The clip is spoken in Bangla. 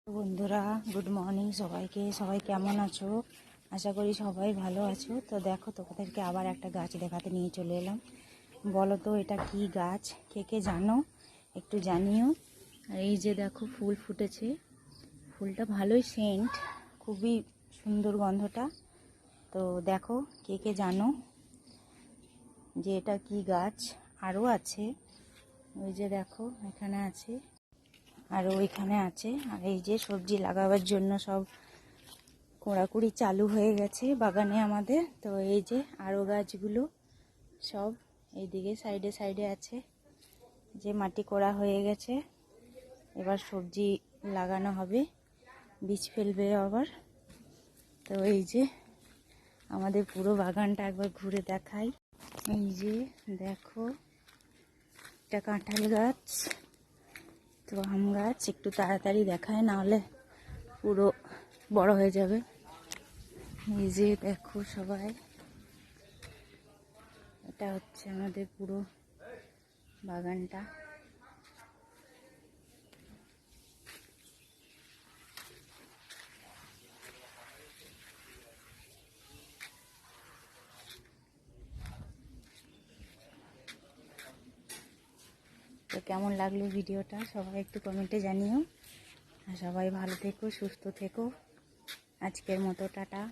বন্ধুরা, গুড মর্নিং সবাইকে। সবাই কেমন আছো? আশা করি সবাই ভালো আছো। তো দেখো, তোমাদেরকে আবার একটা গাছ দেখাতে নিয়ে চলে এলাম। বলো তো এটা কি গাছ? কে কে জানো একটু জানিও। আর এই যে দেখো, ফুল ফুটেছে। ফুলটা ভালোই সেন্ট, খুবই সুন্দর গন্ধটা। তো দেখো, কে কে জানো যে এটা কি গাছ? আরও আছে, ওই যে দেখো এখানে আছে, আর ওইখানে আছে। আর এই যে সবজি লাগাবার জন্য সব কোড়াকুড়ি চালু হয়ে গেছে বাগানে আমাদের। তো এই যে আরও গাছগুলো সব এইদিকে সাইডে সাইডে আছে, যে মাটি কোড়া হয়ে গেছে। এবার সবজি লাগানো হবে, বীজ ফেলবে আবার। তো এই যে আমাদের পুরো বাগানটা একবার ঘুরে দেখাই। এই যে দেখো, এটা কাঁঠাল গাছ, তো আম গাছ। একটু তাড়াতাড়ি দেখায়, নাহলে পুরো বড় হয়ে যাবে। এই যে দেখো সবাই, এটা হচ্ছে আমাদের পুরো বাগানটা। তো কেমন লাগলো ভিডিওটা সবাই একটু কমেন্টে জানিও। আর সবাই ভালো থেকো, সুস্থ থেকো। আজকের মতো টাটা।